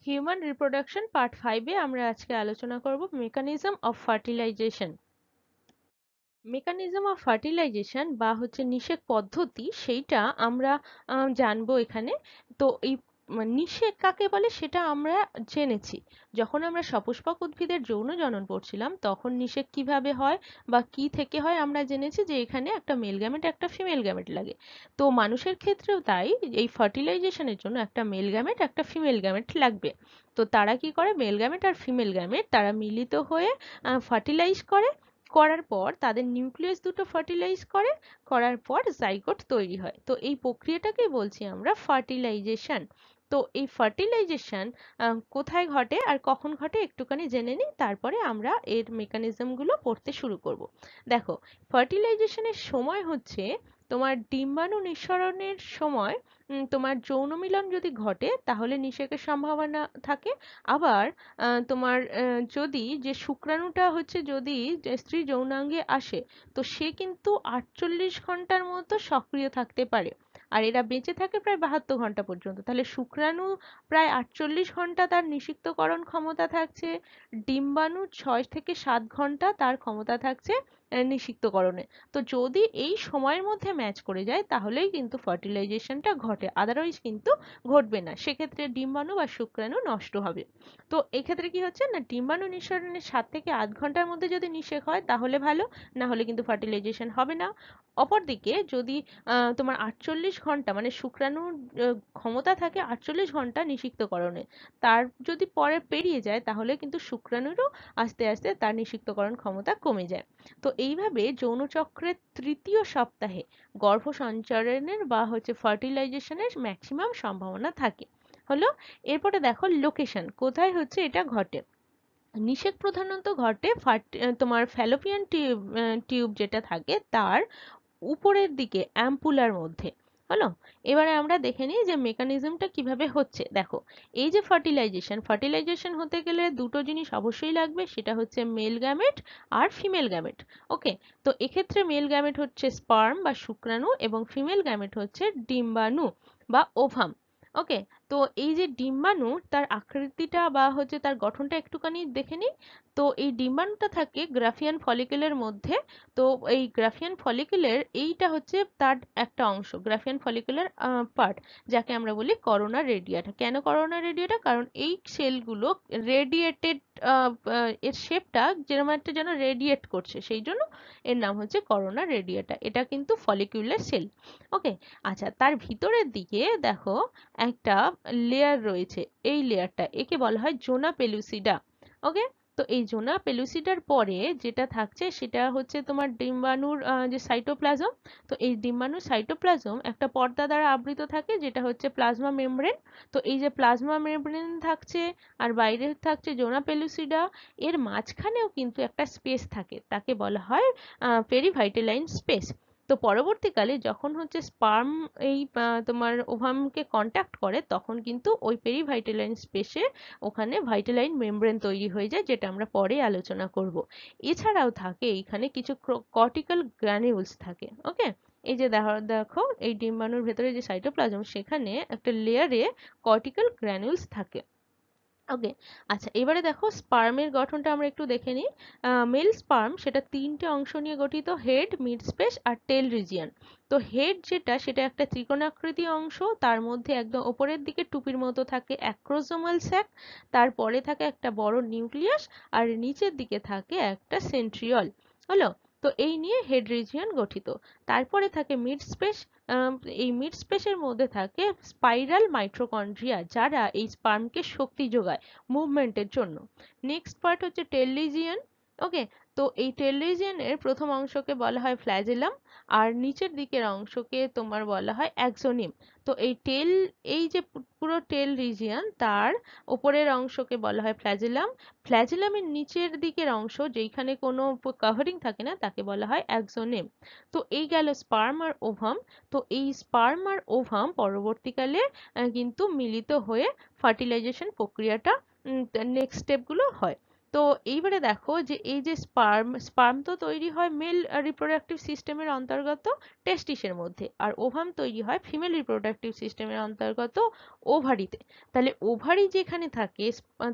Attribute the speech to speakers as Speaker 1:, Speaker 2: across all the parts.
Speaker 1: Human reproduction part 5-এ আমরা আজকে আলোচনা করব mechanism of fertilization. Mechanism of fertilization বা হচ্ছে নিষেক পদ্ধতি, সেইটা আমরা জানবো এখানে। তো এই নিষেক কাকে বলে সেটা আমরা জেনেছি। যখন আমরা সপুষ্পক উদ্ভিদের যৌন জনন পড়ছিলাম তখন নিষেক কিভাবে হয় বা কি থেকে হয় আমরা জেনেছি যে এখানে একটা মেল গ্যামেট একটা ফিমেল গ্যামেট লাগে। তো মানুষের ক্ষেত্রেও তাই, এই ফার্টিলাইজেশনের জন্য একটা মেল গ্যামেট একটা ফিমেল গ্যামেট লাগবে। তো তারা কি করে, মেল গ্যামেট আর ফিমেল গ্যামেট তারা মিলিত হয়ে ফার্টিলাইজ করে। করার পর তাদের নিউক্লিয়াস দুটো ফার্টিলাইজ করে, করার পর জাইগোট তৈরি হয়। তো এই প্রক্রিয়াটাকেই বলছি আমরা ফার্টিলাইজেশন। তো এই ফার্টিলাইজেশন কোথায় ঘটে আর কখন ঘটে একটুখানি জেনে নিই, তারপরে আমরা এর মেকানিজমগুলো পড়তে শুরু করব। দেখো, ফার্টিলাইজেশনের সময় হচ্ছে তোমার ডিম্বাণু নিঃসরণের সময়। তোমার যৌন মিলন যদি ঘটে তাহলে নিষেকের সম্ভাবনা থাকে। আবার তোমার যদি যে শুক্রাণুটা হচ্ছে যদি যে স্ত্রী যৌনাঙ্গে আসে, তো সে কিন্তু 48 ঘন্টার মতো সক্রিয় থাকতে পারে। আর এরা বেঁচে থাকে প্রায় 72 ঘন্টা পর্যন্ত। তাহলে শুক্রাণু প্রায় 48 ঘন্টা তার নিষিক্তকরণ ক্ষমতা থাকছে। ডিম্বাণু 6 থেকে 7 ঘন্টা তার ক্ষমতা থাকছে নিষিক্তকরণে। তো যদি এই সময়ের মধ্যে ম্যাচ করে যায় তাহলেই কিন্তু ফার্টিলাইজেশনটা ঘটে, আদারওয়াইজ কিন্তু ঘটবে না। সেক্ষেত্রে ডিম্বাণু বা শুক্রাণু নষ্ট হবে। তো এক্ষেত্রে কি হচ্ছে না, ডিম্বাণু নিঃসরণের 7 থেকে 8 ঘন্টার মধ্যে যদি নিষেক হয় তাহলে ভালো, না হলে কিন্তু ফার্টিলাইজেশন হবে না। অপরদিকে যদি তোমার 48 ঘন্টা মানে শুক্রাণুর ক্ষমতা থাকে 48 ঘন্টা নিষিক্তকরণে, তার যদি পরে পেরিয়ে যায় তাহলে কিন্তু শুক্রাণুরও আস্তে আস্তে তার নিষিক্তকরণ ক্ষমতা কমে যায়। তো এইভাবে যৌনচক্রের 3য় সপ্তাহে গর্ভসঞ্চারণের বা হচ্ছে ফার্টিলাইজেশনের ম্যাক্সিমাম সম্ভাবনা থাকে। হলো। এরপরে দেখো লোকেশন কোথায় হচ্ছে এটা ঘটে। নিষেক প্রধানত ঘটে তোমার ফ্যালোপিয়ান টিউব টিউব যেটা থাকে তার উপরের দিকে অ্যাম্পুলার মধ্যে। হলো। এবারে আমরা দেখে নিই যে মেকানিজমটা কিভাবে হচ্ছে। দেখো, এই যে ফার্টিলাইজেশন, ফার্টিলাইজেশন হতে গেলে দুটো জিনিস অবশ্যই লাগবে, সেটা হচ্ছে মেল গ্যামেট আর ফিমেল গ্যামেট। ওকে। তো এক্ষেত্রে মেল গ্যামেট হচ্ছে স্পার্ম বা শুক্রাণু এবং ফিমেল গ্যামেট হচ্ছে ডিম্বাণু বা ওভাম। ওকে। তো এই যে ডিম্বাণু, তার আকৃতিটা বা হচ্ছে তার গঠনটা একটুখানি দেখে নিই। তো এই ডিম্বাণুটা থাকে গ্রাফিয়ান ফলিকুলের মধ্যে। তো এই গ্রাফিয়ান ফলিকুলের এইটা হচ্ছে তার একটা অংশ, গ্রাফিয়ান ফলিকুলার পার্ট, যাকে আমরা বলি করোনা রেডিয়াটা। কেন করোনা রেডিয়াটা? কারণ এই সেলগুলো রেডিয়েটেড, এর শেপটা যেরকম একটা যেন রেডিয়েট করছে, সেই জন্য এর নাম হচ্ছে করোনা রেডিয়াটা। এটা কিন্তু ফলিকুলার সেল। ওকে। আচ্ছা, তার ভিতরের দিকে দেখো একটা লেয়ার রয়েছে, এই লেয়ারটা একে বলা হয় জোনা পেলুসিডা। ওকে। তো এই জোনা পেলুসিডার পরে যেটা থাকছে সেটা হচ্ছে তোমার ডিম্বাণুর যে সাইটোপ্লাজম। তো এই ডিম্বাণুর সাইটোপ্লাজম একটা পর্দা দ্বারা আবৃত থাকে যেটা হচ্ছে প্লাজমা মেমব্রেন। তো এই যে প্লাজমা মেমব্রেন থাকছে আর বাইরে থাকছে জোনা পেলুসিডা, এর মাঝখানেও কিন্তু একটা স্পেস থাকে, তাকে বলা হয় পেরিভাইটেলাইন স্পেস। তো পরবর্তীকালে যখন হচ্ছে স্পার্ম এই তোমার ওভামকে কন্ট্যাক্ট করে তখন কিন্তু ওই পেরিভাইটেলাইন স্পেসে ওখানে ভাইটালাইন মেমব্রেন তৈরি হয়ে যায়, যেটা আমরা পরে আলোচনা করব। এছাড়াও থাকে এইখানে কিছু কর্টিক্যাল গ্র্যানিউলস থাকে। ওকে। এই যে দেখো দেখো এই ডিম্বাণুর ভেতরে যে সাইটোপ্লাজম, সেখানে একটা লেয়ারে কর্টিক্যাল গ্র্যানিউলস থাকে। ওকে। আচ্ছা, এবারে দেখো স্পার্মের গঠনটা আমরা একটু দেখে নিই। মেল স্পার্ম সেটা 3টে অংশ নিয়ে গঠিত, হেড, মিড স্পেস আর টেল রিজিয়ন। তো হেড যেটা, সেটা একটা ত্রিকোণাকৃতি অংশ, তার মধ্যে একদম ওপরের দিকে টুপির মতো থাকে অ্যাক্রোজোমাল স্যাক, তারপরে থাকে একটা বড় নিউক্লিয়াস, আর নিচের দিকে থাকে একটা সেন্ট্রিওল। হলো। তো এই নিয়ে হেড রিজিয়ন গঠিত। তারপরে থাকে মিড স্পেস। এই মিড স্পেসের মধ্যে থাকে স্পাইরাল মাইটোকন্ড্রিয়া, যারা এই স্পার্মকে শক্তি যোগায় মুভমেন্টের জন্য। নেক্সট পার্ট হচ্ছে টেল রিজিয়ন। ওকে। তো এই টেল রিজিয়নের প্রথম অংশকে বলা হয় ফ্ল্যাজেলাম, আর নিচের দিকের অংশকে তোমার বলা হয় অ্যাক্সোনিম। তো এই টেল, এই যে পুরো টেল রিজিয়ন, তার উপরের অংশকে বলা হয় ফ্ল্যাজেলাম। ফ্ল্যাজেলামের নিচের দিকের অংশ যেখানে কোনো কাভারিং থাকে না তাকে বলা হয় অ্যাক্সোনিম। তো এই গেল স্পার্ম আর ওভাম। তো এই স্পার্ম আর ওভাম পরবর্তীকালে কিন্তু মিলিত হয়ে ফার্টিলাইজেশন প্রক্রিয়াটা নেক্সট স্টেপগুলো হয়। তো এইবারে দেখো যে এই যে স্পার্ম তো তৈরি হয় মেল রিপ্রোডাক্টিভ সিস্টেমের অন্তর্গত টেস্টিসের মধ্যে, আর ওভাম তৈরি হয় ফিমেল রিপ্রোডাক্টিভ সিস্টেমের অন্তর্গত ওভারিতে। তাহলে ওভারি যেখানে থাকে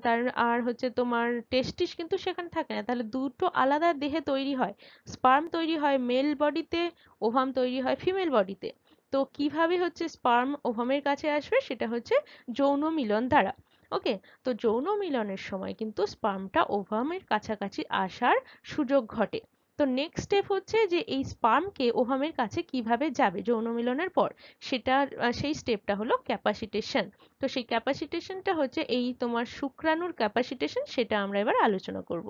Speaker 1: তার আর হচ্ছে তোমার টেস্টিস কিন্তু সেখানে থাকে না, তাহলে দুটো আলাদা দেহে তৈরি হয়। স্পার্ম তৈরি হয় মেল বডিতে, ওভাম তৈরি হয় ফিমেল বডিতে। তো কিভাবে হচ্ছে স্পার্ম ওভামের কাছে আসবে, সেটা হচ্ছে যৌন মিলন দ্বারা। ওকে, তো যৌন মিলনের সময় কিন্তু স্পার্মটা ওভামের কাছাকাছি আসার সুযোগ ঘটে। তো নেক্সট স্টেপ হচ্ছে যে এই স্পার্মকে ওভামের কাছে কিভাবে যাবে যৌন মিলনের পর, সেটার সেই স্টেপটা হলো ক্যাপাসিটেশন। তো সেই ক্যাপাসিটেশনটা হচ্ছে এই তোমার শুক্রাণুর ক্যাপাসিটেশন, সেটা আমরা এবার আলোচনা করব।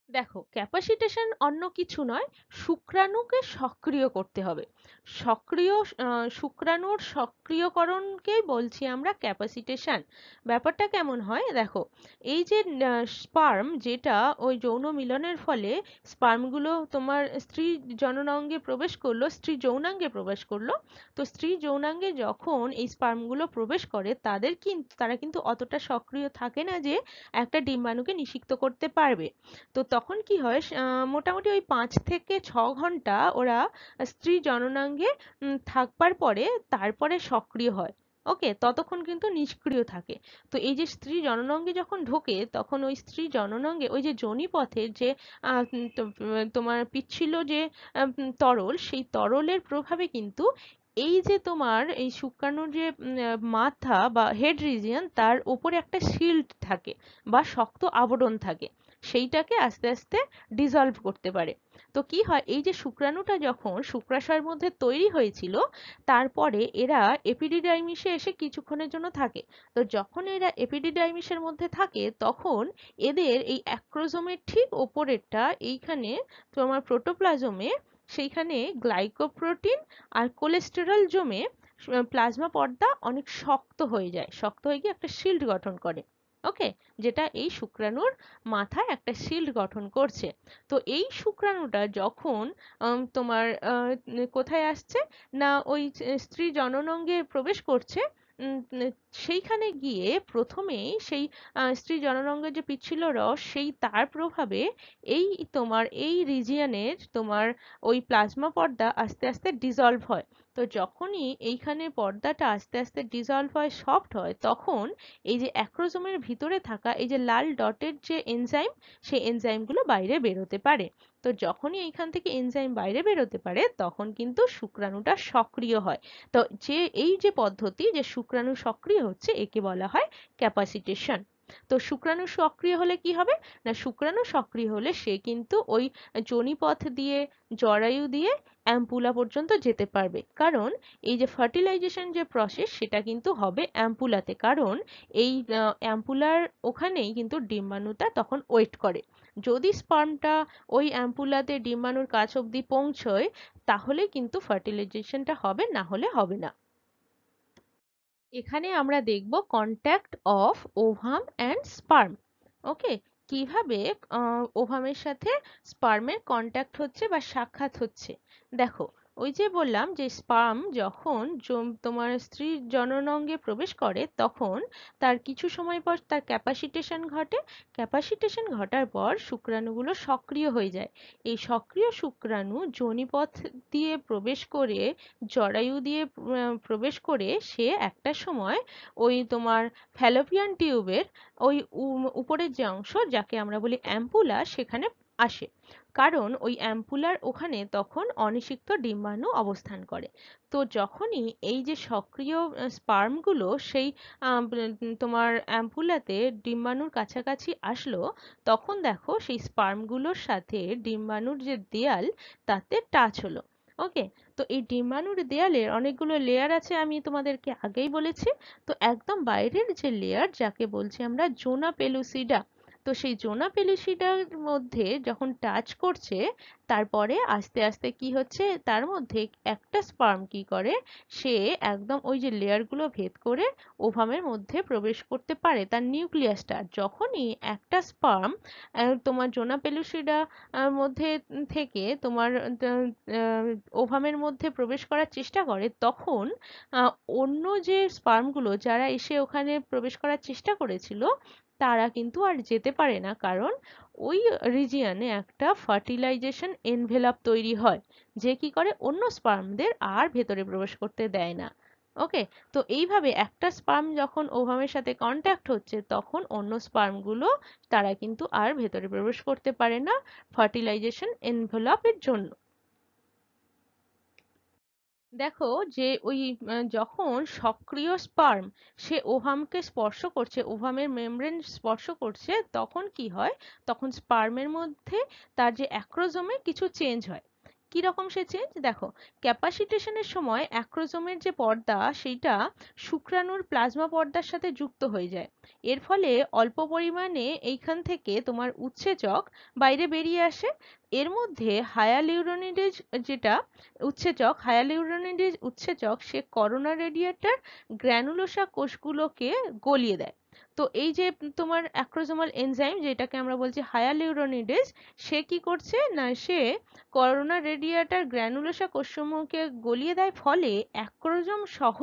Speaker 1: দেখো, ক্যাপাসিটেশন অন্য কিছু নয়, শুক্রাণুকে সক্রিয় করতে হবে। সক্রিয় শুক্রাণুর সক্রিয়করণকেই বলছি আমরা ক্যাপাসিটেশন। ব্যাপারটা কেমন হয় দেখো, এই যে স্পার্ম যেটা ওই যৌন মিলনের ফলে স্পার্মগুলো তোমার স্ত্রী জননাঙ্গে প্রবেশ করলো, স্ত্রী যৌনাঙ্গে প্রবেশ করলো। তো স্ত্রী যৌনাঙ্গে যখন এই স্পার্মগুলো প্রবেশ করে তারা কিন্তু অতটা সক্রিয় থাকে না যে একটা ডিম্বাণুকে নিষিক্ত করতে পারবে। তো তখন কি হয়, মোটামুটি ওই 5 থেকে 6 ঘন্টা ওরা স্ত্রী জননাঙ্গে থাকবার পরে তারপরে সক্রিয় হয়। ওকে, ততক্ষণ কিন্তু নিষ্ক্রিয় থাকে। তো এই যে স্ত্রী জননাঙ্গে যখন ঢোকে, তখন ওই স্ত্রী জননাঙ্গে ওই যে যোনিপথের যে তোমার পিচ্ছিল যে তরল, সেই তরলের প্রভাবে কিন্তু এই যে তোমার এই শুক্রাণুর যে মাথা বা হেড রিজিয়ন, তার উপরে একটা শিল্ড থাকে বা শক্ত আবরণ থাকে, সেইটাকে আস্তে আস্তে ডিসলভ করতে পারে। তো কি হয়, এই যে শুক্রাণুটা যখন শুক্রাশয়ের মধ্যে তৈরি হয়েছিল, তারপরে এরা এপিডিডাইমিসে এসে কিছুক্ষণের জন্য থাকে। তো যখন এরা এপিডিডাইমিসের মধ্যে থাকে, তখন এদের এই অ্যাক্রোজোমের ঠিক ওপরেরটা এইখানে তোমার প্রোটোপ্লাজমে, সেইখানে গ্লাইকোপ্রোটিন আর কোলেস্টেরল জমে প্লাজমা পর্দা অনেক শক্ত হয়ে যায়, শক্ত হয়ে গিয়ে একটা শিল্ড গঠন করে। ওকে, যেটা এই শুক্রাণুর মাথায় একটা শিল্ড গঠন করছে। তো এই শুক্রাণুটা যখন তোমার কোথায় আসছে না, ওই স্ত্রী জননাঙ্গে প্রবেশ করছে, উম, উম, সেইখানে গিয়ে প্রথমেই সেই স্ত্রী জননাঙ্গের যে পিচ্ছিল রস, সেই তার প্রভাবে এই তোমার এই রিজিয়নের তোমার ওই প্লাজমা পর্দা আস্তে আস্তে ডিসলভ হয়। তো যখনই এইখানে পর্দাটা আস্তে আস্তে ডিসলভ হয়, সফট হয়, তখন এই যে অ্যাক্রোজোমের ভিতরে থাকা এই যে লাল ডটের যে এনজাইম, সেই এনজাইমগুলো বাইরে বেরোতে পারে। তো যখনই এইখান থেকে এনজাইম বাইরে বেরোতে পারে, তখন কিন্তু শুক্রাণুটা সক্রিয় হয়। তো যে এই যে পদ্ধতি যে শুক্রাণু সক্রিয় হচ্ছে, একে বলা হয় ক্যাপাসিটেশন। তো শুক্রাণু সক্রিয় হলে কি হবে না, শুক্রাণু সক্রিয় হলে সে কিন্তু ওই যোনিপথ দিয়ে, জরায়ু দিয়ে অ্যাম্পুলা পর্যন্ত যেতে পারবে। কারণ এই যে ফার্টিলাইজেশন যে প্রসেস, সেটা কিন্তু হবে অ্যাম্পুলাতে, কারণ এই অ্যাম্পুলার ওখানেই কিন্তু ডিম্বাণুটা তখন ওয়েট করে। যদি স্পার্মটা ওই অ্যাম্পুলাতে ডিম্বাণুর কাছ অবধি পৌঁছয়, তাহলে কিন্তু ফার্টিলাইজেশনটা হবে, না হলে হবে না। এখানে আমরা দেখব contact of ovum and sperm. Okay, কিভাবে ওভামের সাথে স্পার্মের কন্ট্যাক্ট হচ্ছে বা সাক্ষাৎ হচ্ছে। দেখো, ওই যে বললাম যে স্পার্ম যখন তোমার স্ত্রীর জননাঙ্গে প্রবেশ করে, তখন তার কিছু সময় পর তার ক্যাপাসিটেশন ঘটে। ক্যাপাসিটেশন ঘটার পর শুক্রাণুগুলো সক্রিয় হয়ে যায়। এই সক্রিয় শুক্রাণু যোনিপথ দিয়ে প্রবেশ করে, জরায়ু দিয়ে প্রবেশ করে, সে একটা সময় ওই তোমার ফ্যালোপিয়ান টিউবের ওই উপরের যে অংশ, যাকে আমরা বলি অ্যাম্পুলা, সেখানে আসে। কারণ ওই অ্যাম্পুলার ওখানে তখন অনিষিক্ত ডিম্বাণু অবস্থান করে। তো যখনই এই যে সক্রিয় স্পার্মগুলো সেই তোমার অ্যাম্পুলাতে ডিম্বাণুর কাছাকাছি আসলো, তখন দেখো সেই স্পার্মগুলোর সাথে ডিম্বাণুর যে দেয়াল, তাতে টাচ হলো। ওকে, তো এই ডিম্বাণুর দেয়ালের অনেকগুলো লেয়ার আছে, আমি তোমাদেরকে আগেই বলেছি। তো একদম বাইরের যে লেয়ার, যাকে বলছি আমরা জোনা পেলুসিডা, তো সেই জোনা পেলুসিডার মধ্যে যখন টাচ করছে, তারপরে আস্তে আস্তে কি হচ্ছে, তার মধ্যে একটা স্পার্ম কি করে, সে একদম ওই যে লেয়ারগুলো ভেদ করে ওভামের মধ্যে প্রবেশ করতে পারে, তার নিউক্লিয়াসটা। যখনই একটা স্পার্ম তোমার জোনা পেলুসিডা মধ্যে থেকে তোমার ওভামের মধ্যে প্রবেশ করার চেষ্টা করে, তখন অন্য যে স্পার্মগুলো যারা এসে ওখানে প্রবেশ করার চেষ্টা করেছিল, তারা কিন্তু আর যেতে পারে না, কারণ ওই রিজিয়নে একটা ফার্টিলাইজেশন এনভেলাপ তৈরি হয়, যে কি করে অন্য স্পার্মদের আর ভেতরে প্রবেশ করতে দেয় না। ওকে, তো এইভাবে একটা স্পার্ম যখন ওভামের সাথে কন্ট্যাক্ট হচ্ছে, তখন অন্য স্পার্মগুলো তারা কিন্তু আর ভেতরে প্রবেশ করতে পারে না ফার্টিলাইজেশন এনভেলপের জন্য। দেখো যে ওই যখন সক্রিয় স্পার্ম সে ওভামকে স্পর্শ করছে, ওভামের মেমব্রেন স্পর্শ করছে, তখন কি হয়, তখন স্পার্মের মধ্যে তার যে অ্যাক্রোজোমে কিছু চেঞ্জ হয়। কি রকম সে চেঞ্জ, দেখো, ক্যাপাসিটেশনের সময় অ্যাক্রোজোমের যে পর্দা সেইটা শুক্রাণুর প্লাজমা পর্দার সাথে যুক্ত হয়ে যায়। এর ফলে অল্প পরিমাণে এইখান থেকে তোমার উৎসেচক বাইরে বেরিয়ে আসে। এর মধ্যে হায়ালিউরোনিডেজ যেটা হায়ালিউরোনিডেজ উৎসেচক সে করোনা রেডিয়েটার গ্র্যানুলোসা কোষগুলোকে গলিয়ে দেয়। তো এই যে তোমার অ্যাক্রোজোমাল এনজাইম যেটাকে আমরা বলছি হায়ালিউরোনিডেজ, সে কি করছে না, সে করোনা রেডিয়েটার গ্র্যানুলোসা কোষসমূহকে গলিয়ে দেয়, ফলে অ্যাক্রোজোম সহ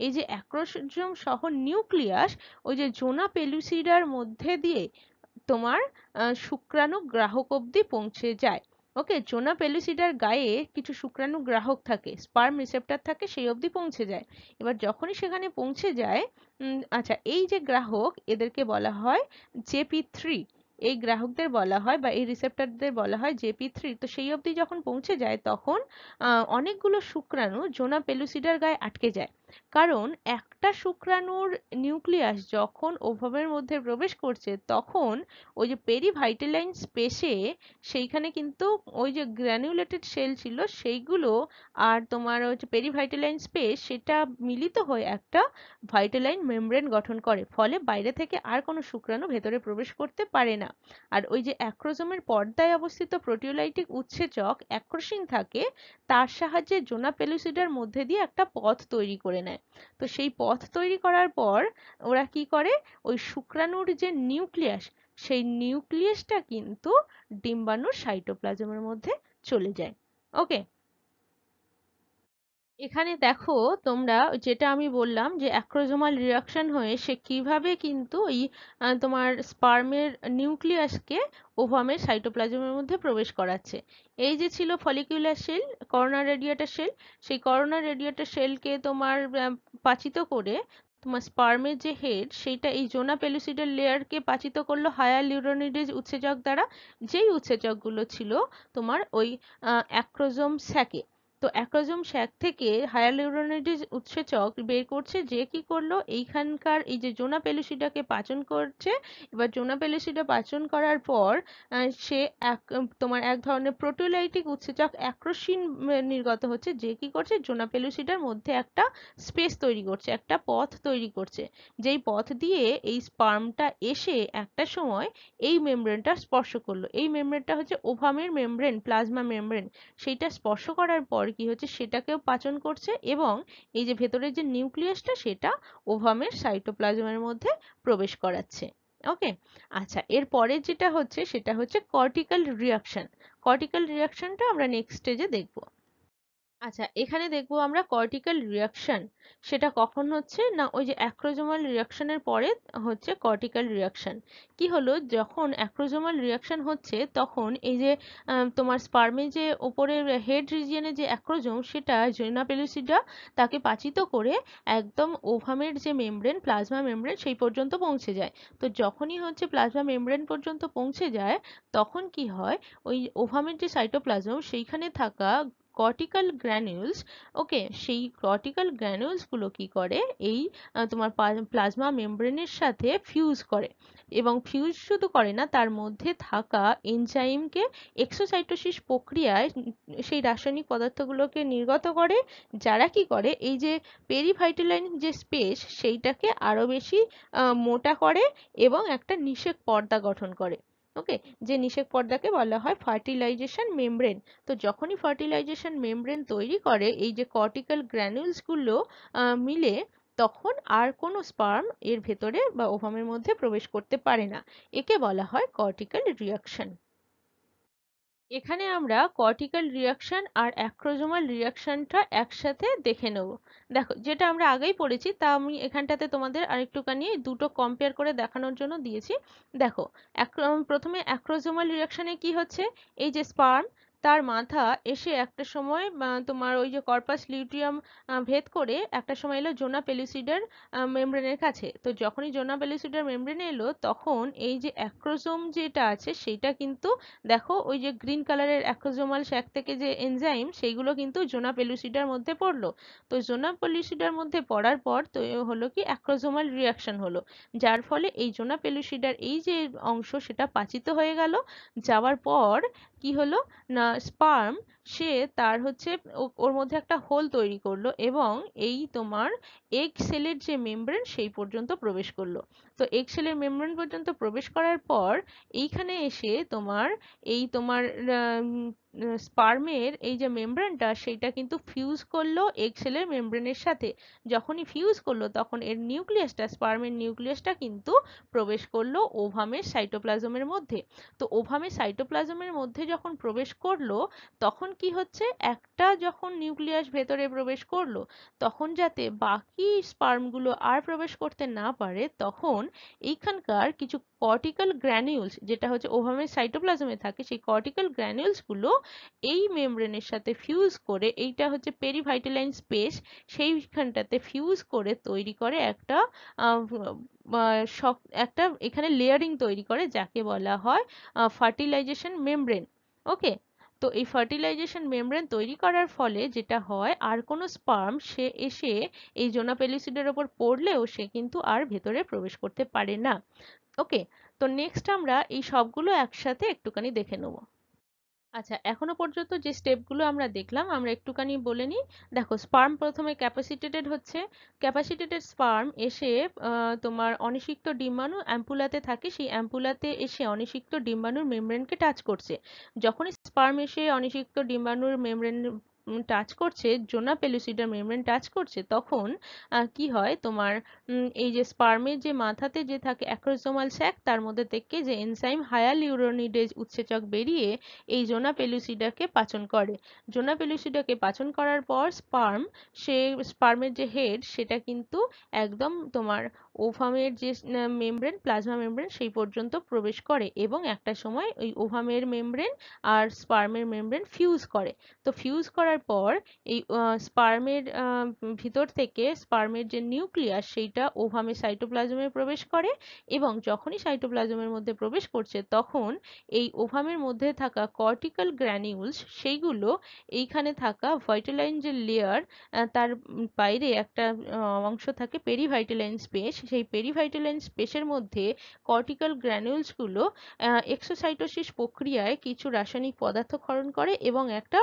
Speaker 1: এই যে অ্যাক্রোজোম সহ নিউক্লিয়াস ওই যে জোনা পেলুসিডার মধ্যে দিয়ে তোমার শুক্রাণু গ্রাহক অবধি পৌঁছে যায়। ওকে, জোনা পেলুসিডার গায়ে কিছু শুক্রাণু গ্রাহক থাকে, স্পার্ম রিসেপ্টর থাকে, সেই অবধি পৌঁছে যায়। এবার যখনই সেখানে পৌঁছে যায়, আচ্ছা, এই যে গ্রাহক এদেরকে বলা হয় জেপি3। এই গ্রাহকদের বলা হয় বা এই রিসেপ্টরদের বলা হয় জেপি3। তো সেই অবধি যখন পৌঁছে যায়, তখন অনেকগুলো শুক্রাণু জোনা পেলুসিডার গায়ে আটকে যায়। কারণ একটা শুক্রাণুর নিউক্লিয়াস যখন ওভামের মধ্যে প্রবেশ করছে, তখন ওই যে পেরিভাইটালাইন স্পেসে সেইখানে কিন্তু ওই যে গ্র্যানুলেটেড সেল ছিল সেইগুলো আর তোমার হচ্ছে পেরিভাইটালাইন স্পেস, সেটা মিলিত হয়ে একটা ভাইটালাইন মেমব্রেন গঠন করে, ফলে বাইরে থেকে আর কোনো শুক্রাণু ভেতরে প্রবেশ করতে পারে না। আর ওই যে অ্যাক্রোজোমের পর্দায় অবস্থিত প্রোটিওলাইটিক উৎসেচক অ্যাক্রোসিন থাকে, তার সাহায্যে জোনা পেলুসিডার মধ্যে দিয়ে একটা পথ তৈরি করে নেয়। তো সেই পথ তৈরি করার পর ওরা কি করে, ওই শুক্রাণুর যে নিউক্লিয়াস, সেই নিউক্লিয়াসটা কিন্তু ডিম্বাণুর সাইটোপ্লাজমের মধ্যে চলে যায়। ওকে, এখানে দেখো তোমরা, যেটা আমি বললাম যে অ্যাক্রোজোমাল রিয়াকশন হয়ে সে কিভাবে কিন্তু এই তোমার স্পার্মের নিউক্লিয়াসকে ওভামের সাইটোপ্লাজমের মধ্যে প্রবেশ করাচ্ছে। এই যে ছিল follicular cell, corona radiata cell, সেই করোনা রেডিয়েটার সেলকে তোমার পাচিত করে তোমার স্পার্মের যে হেড, সেইটা এই জোনা পেলুসিডাল লেয়ারকে পাচিত করলো হায়ালিউরোনিডেজ উৎসেচক দ্বারা, যেই উৎসেচকগুলো ছিল তোমার ওই অ্যাক্রোজোম স্যাকে। তো অ্যাক্রোজোম স্যাক থেকে হায়ালুরোনিডেজ উৎসেচক বের করছে, যে কি করলো, এইখানকার এই যে জোনা পেলুসিডাকে পাচন করছে। এবার জোনা পেলুসিডা পাচন করার পর সে তোমার এক ধরনের প্রোটিওলাইটিক উৎসেচক অ্যাক্রোসিন নির্গত হচ্ছে, যে কি করছে, জোনা পেলুসিডার মধ্যে একটা স্পেস তৈরি করছে, একটা পথ তৈরি করছে, যেই পথ দিয়ে এই স্পার্মটা এসে একটা সময় এই মেমব্রেনটা স্পর্শ করলো। এই মেমব্রেনটা হচ্ছে ওভামের মেমব্রেন, প্লাজমা মেমব্রেন। সেইটা স্পর্শ করার পর কি হচ্ছে, সেটাকেও পাচন করছে, এবং এই যে ভেতরের যে নিউক্লিয়াসটা, সেটা ওভামের সাইটোপ্লাজমের মধ্যে প্রবেশ করাচ্ছে। ওকে, আচ্ছা, এর পরে যেটা হচ্ছে সেটা হচ্ছে কর্টিক্যাল রিয়াকশন। কর্টিক্যাল রিয়াকশনটা আমরা নেক্সট স্টেজে দেখবো। আচ্ছা, এখানে দেখবো আমরা কর্টিক্যাল রিয়াকশন। সেটা কখন হচ্ছে না, ওই যে অ্যাক্রোজোমাল রিয়াকশনের পরে হচ্ছে কর্টিক্যাল রিয়াকশন। কি হলো, যখন অ্যাক্রোজোমাল রিয়াকশন হচ্ছে, তখন এই যে তোমার স্পার্মে যে ওপরের হেড রিজিয়নে যে অ্যাক্রোজোম, সেটা জেনা পেলুসিডা তাকে পাচিত করে একদম ওভামের যে মেমব্রেন, প্লাজমা মেমব্রেন, সেই পর্যন্ত পৌঁছে যায়। তো যখনই হচ্ছে প্লাজমা মেমব্রেন পর্যন্ত পৌঁছে যায়, তখন কি হয়, ওই ওভামের যে সাইটোপ্লাজম, সেইখানে থাকা কর্টিক্যাল গ্র্যানিউলস, ওকে, সেই কর্টিক্যাল গ্র্যানিউলস গুলো কি করে, এই তোমার প্লাজমা মেমব্রেনের সাথে ফিউজ করে, এবং ফিউজ শুধু করে না, তার মধ্যে থাকা এনজাইমকে এক্সোসাইটোসিস প্রক্রিয়ায় সেই রাসায়নিক পদার্থগুলোকে নির্গত করে, যারা কি করে, এই যে পেরিভাইটালাইন যে স্পেস, সেইটাকে আরো বেশি মোটা করে এবং একটা নিষেক পর্দা গঠন করে। ওকে, যে নিষেক পর্দাকে বলা হয় ফার্টিলাইজেশন মেমব্রেন। তো যখনই ফার্টিলাইজেশন মেমব্রেন তৈরি করে এই যে কর্টিক্যাল গ্র্যানুলস গুলো মিলে, তখন আর কোনো স্পার্ম এর ভেতরে বা ওভামের মধ্যে প্রবেশ করতে পারে না। একে বলা হয় কর্টিক্যাল রিয়াকশন। এখানে আমরা কর্টিক্যাল রিঅ্যাকশন আর অ্যাক্রোজোমাল রিঅ্যাকশনটা একসাথে দেখে নেব। দেখো, যেটা আমরা আগেই পড়েছি তা আমি এখানটাতে তোমাদের আরেকটুখানি দুটো কম্পেয়ার করে দেখানোর জন্য দিয়েছি। দেখো, প্রথমে অ্যাক্রোজোমাল রিঅ্যাকশনে কি হচ্ছে, এই যে স্পার্ম, তার মাথা এসে একটা সময় তোমার ওই যে কর্পাস লিউটিয়াম ভেদ করে একটা সময় এলো জোনা পেলুসিডার মেমব্রেনের কাছে। তো যখনই জোনা পেলুসিডার মেমব্রেনে এলো, তখন এই যে অ্যাক্রোজোম যেটা আছে সেটা কিন্তু, দেখো ওই যে গ্রিন কালারের অ্যাক্রোজোমাল শ্যাক থেকে যে এনজাইম, সেইগুলো কিন্তু জোনা পেলুসিডার মধ্যে পড়লো। তো জোনা পেলুসিডার মধ্যে পড়ার পর তো হলো কি, অ্যাক্রোজোমাল রিঅ্যাকশন হলো, যার ফলে এই জোনা পেলুসিডার এই যে অংশ সেটা পাচিত হয়ে গেল। যাওয়ার পর কি হলো না, স্পার্ম সে তার হচ্ছে ওর মধ্যে একটা হোল তৈরি করলো এবং এই তোমার এগ সেলের যে মেমব্রেন সেই পর্যন্ত প্রবেশ করলো। তো এগ সেলের মেমব্রেন পর্যন্ত প্রবেশ করার পর এইখানে এসে তোমার এই তোমার স্পার্মের এই যে মেমব্রেনটা সেইটা কিন্তু ফিউজ করলো এগ সেলের মেমব্রেনের সাথে। যখনই ফিউজ করলো তখন এর নিউক্লিয়াসটা, স্পার্মের নিউক্লিয়াসটা কিন্তু প্রবেশ করলো ওভামের সাইটোপ্লাজমের মধ্যে। তো ওভামের সাইটোপ্লাজমের মধ্যে যখন প্রবেশ করলো, তখন কি হচ্ছে, একটা যখন নিউক্লিয়াস ভেতরে প্রবেশ করলো, তখন যাতে বাকি স্পার্মগুলো আর প্রবেশ করতে না পারে, তখন এইখানকার কিছু কর্টিক্যাল গ্র্যানিউলস, যেটা হচ্ছে ওভামের সাইটোপ্লাজমে থাকে, সেই কর্টিক্যাল গ্র্যানিউলস গুলো এই মেমব্রেনের সাথে ফিউজ করে, এইটা হচ্ছে পেরিভাইটালাইন স্পেস, সেইখানটাতে ফিউজ করে তৈরি করে একটা একটা এখানে লেয়ারিং তৈরি করে, যাকে বলা হয় ফার্টিলাইজেশন মেমব্রেন। ওকে, তো এই ফার্টিলাইজেশন মেমব্রেন তৈরি করার ফলে যেটা হয়, আর কোনো স্পার্ম সে এসে এই জোনা পেলিসিডের ওপর পড়লেও সে কিন্তু আর ভেতরে প্রবেশ করতে পারে না। ওকে, তো নেক্সট আমরা এই সবগুলো একসাথে একটুখানি দেখে নেব। আচ্ছা, এখনো পর্যন্ত যে স্টেপগুলো আমরা দেখলাম আমরা একটুখানি বলে নিই। দেখো, স্পার্ম প্রথমে ক্যাপাসিটেটেড হচ্ছে। ক্যাপাসিটেটেড স্পার্ম এসে তোমার অনিষিক্ত ডিম্বাণু অ্যাম্পুলাতে থাকে, সেই অ্যাম্পুলাতে এসে অনিষিক্ত ডিম্বাণুর মেমব্রেনকে টাচ করছে। যখনই স্পার্ম এসে অনিষিক্ত ডিম্বাণুর মেমব্রেন টাচ করছে, জোনা পেলুসিডার মেমব্রেন টাচ করছে, তখন কি হয় তোমার, এই যে স্পার্মের যে মাথাতে যে থাকে অ্যাক্রোসোমাল স্যাক, তার মধ্যে থেকে যে এনজাইম হায়ালুরোনিডেজ উৎসেচক বেরিয়ে এই জোনা পেলুসিডাকে পাচন করে। জোনা পেলুসিডাকে পাচন করার পর সে স্পার্মের যে হেড সেটা কিন্তু একদম তোমার ওভামের যে মেমব্রেন, প্লাজমা মেমব্রেন, সেই পর্যন্ত প্রবেশ করে এবং একটা সময় ওই ওভামের মেমব্রেন আর স্পার্মের মেমব্রেন ফিউজ করে। তো ফিউজ করার পর এই স্পার্মের ভিতর থেকে স্পার্মের যে নিউক্লিয়াস সেইটা ওভামের সাইটোপ্লাজমে প্রবেশ করে, এবং যখনই সাইটোপ্লাজমের মধ্যে প্রবেশ করছে, তখন এই ওভামের মধ্যে থাকা কর্টিক্যাল গ্র্যানিউলস সেইগুলো এইখানে থাকা ভাইটালাইন যে লেয়ার, তার বাইরে একটা অংশ থাকে পেরিভাইটালাইন স্পেস, সেই পেরিভাইটালাইন স্পেসের মধ্যে কর্টিক্যাল গ্র্যানিউলসগুলো এক্সোসাইটোসিস প্রক্রিয়ায় কিছু রাসায়নিক পদার্থ ক্ষরণ করে এবং একটা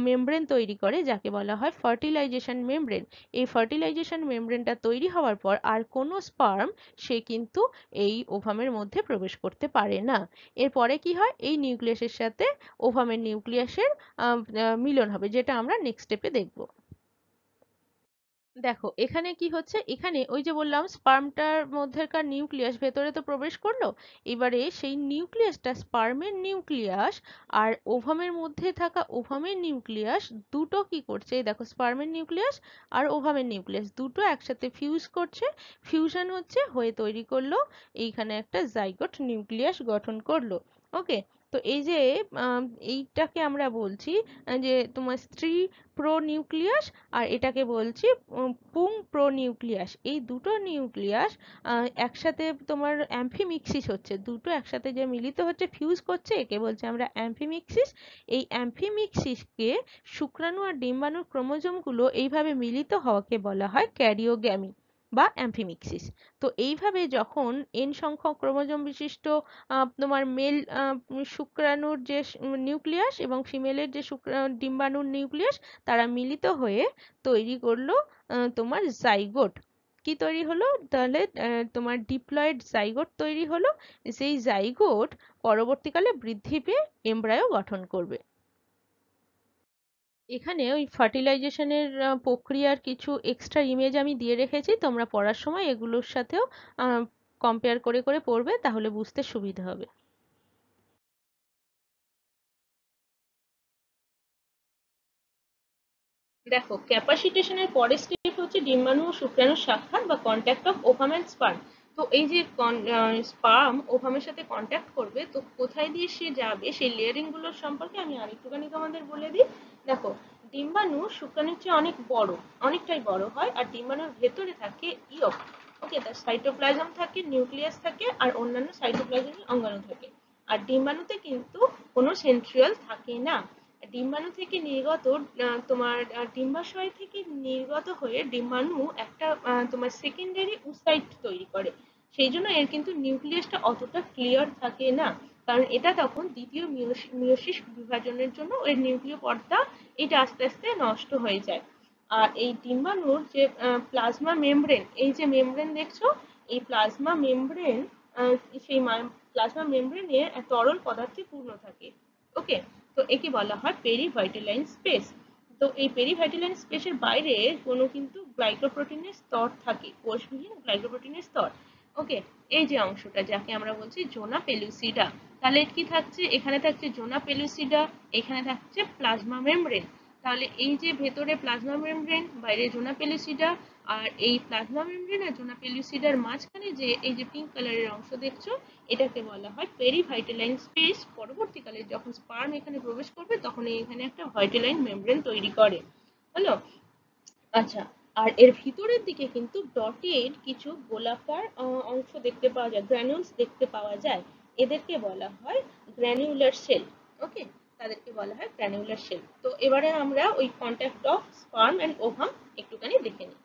Speaker 1: মেমব্রেন তৈরি করে, যাকে বলা হয় ফার্টিলাইজেশন মেমব্রেন। এই ফার্টিলাইজেশন মেমব্রেনটা তৈরি হওয়ার পর আর কোনো স্পার্ম সে কিন্তু এই ওভামের মধ্যে প্রবেশ করতে পারে না। এরপরে কি হয়, এই নিউক্লিয়াসের সাথে ওভামের নিউক্লিয়াসের মিলন হবে, যেটা আমরা নেক্সট স্টেপে দেখব। দেখো, এখানে কি হচ্ছে, এখানে ওই যে বললাম স্পার্মটার মধ্যেকার নিউক্লিয়াস ভেতরে তো প্রবেশ করলো, এবারে সেই নিউক্লিয়াসটা, স্পার্মের নিউক্লিয়াস আর ওভামের মধ্যে থাকা ওভামের নিউক্লিয়াস দুটো কি করছে, এই দেখো স্পার্মের নিউক্লিয়াস আর ওভামের নিউক্লিয়াস দুটো একসাথে ফিউজ করছে। ফিউশন হচ্ছে, হয়ে তৈরি করলো এইখানে একটা জাইগোট নিউক্লিয়াস গঠন করলো। ওকে, তো এই যে এইটাকে আমরা বলছি যে তোমার স্ত্রী প্রোনিউক্লিয়াস, আর এটাকে বলছি পুং প্রোনিউক্লিয়াস। এই দুটো নিউক্লিয়াস একসাথে তোমার অ্যাম্ফিমিক্সিস হচ্ছে, দুটো একসাথে যে মিলিত হচ্ছে, ফিউজ করছে, একে বলছি আমরা অ্যাম্ফিমিক্সিস। এই অ্যাম্ফিমিক্সিসকে শুক্রাণু আর ডিম্বাণুর ক্রোমোজোমগুলো এইভাবে মিলিত হওয়াকে বলা হয় ক্যারিওগ্যামি বা অ্যাম্ফিমিক্সিস। তো এইভাবে যখন এন সংখ্যক ক্রোমোজোম বিশিষ্ট তোমার মেল শুক্রাণুর যে নিউক্লিয়াস এবং ফিমেলের যে ডিম্বাণুর নিউক্লিয়াস, তারা মিলিত হয়ে তৈরি করলো তোমার জাইগোট। কি তৈরি হলো তাহলে, তোমার ডিপ্লয়েড জাইগোট তৈরি হলো। সেই জাইগোট পরবর্তীকালে বৃদ্ধি পেয়ে এমব্রায়ো গঠন করবে। এখানে ওই ফার্টিলাইজেশনের প্রক্রিয়ার কিছু এক্সট্রা ইমেজ আমি দিয়ে রেখেছি, তোমরা পড়ার সময় এগুলোর সাথেও কম্পেয়ার করে করে পড়বে, তাহলে বুঝতে সুবিধা হবে। দেখো, ক্যাপাসিটেশনের পরের স্টেপ হচ্ছে ডিম্বাণু ও শুক্রাণুর সাক্ষাৎ বা contact of ovum and sperm. তো এই যে স্পার্ম ওভামের সাথে কন্ট্যাক্ট করবে, তো কোথায় দিয়ে সে যাবে সেই লেয়ারিং গুলোর সম্পর্কে আমি আরেকটুখানি তোমাদের বলে দিই। দেখো, ডিম্বাণু শুক্রাণুর চেয়ে অনেক বড়, অনেকটাই বড় হয়, আর ডিম্বাণুর ভেতরে থাকে ইয়ক। ওকে, তার সাইটোপ্লাজম থাকে, নিউক্লিয়াস থাকে, আর অন্যান্য সাইটোপ্লাজমিক অঙ্গাণু থাকে। আর ডিম্বাণুতে কিন্তু কোনো সেন্ট্রিওল থাকে না। ডিম্বাণু থেকে নির্গত তোমার ডিম্বাশয় থেকে নির্গত হয়ে ডিম্বাণু একটা তোমার সেকেন্ডারি উসাইট তৈরি করে। সেই জন্য এর কিন্তু নিউক্লিয়াসটা অতটা ক্লিয়ার থাকে না, কারণ এটা তখন দ্বিতীয় মিয়োসিস বিভাজনের জন্য এর নিউক্লিয় পর্দা এটা আস্তে আস্তে নষ্ট হয়ে যায়। আর এই ডিম্বাণুর যে প্লাজমা মেমব্রেন, এই যে মেমব্রেন দেখছো, এই প্লাজমা মেমব্রেন, সেই প্লাজমা মেমব্রেনে তরল পদার্থে পূর্ণ থাকে। ওকে, তো একে বলা হয় পেরিভাইটালাইন স্পেস। তো এই পেরিভাইটালাইন স্পেসের বাইরে কোনো কিন্তু গ্লাইকোপ্রোটিনের স্তর থাকে, কোষবিহীন গ্লাইকোপ্রোটিনের স্তর। ওকে, এই যে অংশটা যাকে আমরা বলছি জোনা পেলুসিডা, তাহলে কি থাকছে, এখানে থাকছে জোনা পেলুসিডা, এখানে থাকছে প্লাজমা মেমব্রেন। তাহলে এই যে ভেতরে প্লাজমা মেমব্রেন, বাইরে জোনা পেলুসিডা, আর এই প্লাজমা মেমব্রেন আর জোনা পেলুসিডার মাঝখানে যে এই যে পিঙ্ক কালারের অংশ দেখছো, এটাকে বলা হয় পেরিভাইটালাইন স্পেস। পরবর্তীকালে যখন স্পার্ম এখানে প্রবেশ করবে তখন এখানে একটা ভাইটালাইন মেমব্রেন তৈরি করে। হলো? আচ্ছা, আর এর ভিতরের দিকে কিন্তু ডটেড কিছু গোলাকার অংশ দেখতে পাওয়া যায়, গ্র্যানুলস দেখতে পাওয়া যায়। এদেরকে বলা হয় গ্র্যানুলার সেল। ওকে, তাদেরকে বলা হয় গ্র্যানুলার সেল। তো এবারে আমরা ওই contact of sperm and ovum একটুখানি দেখে নিই।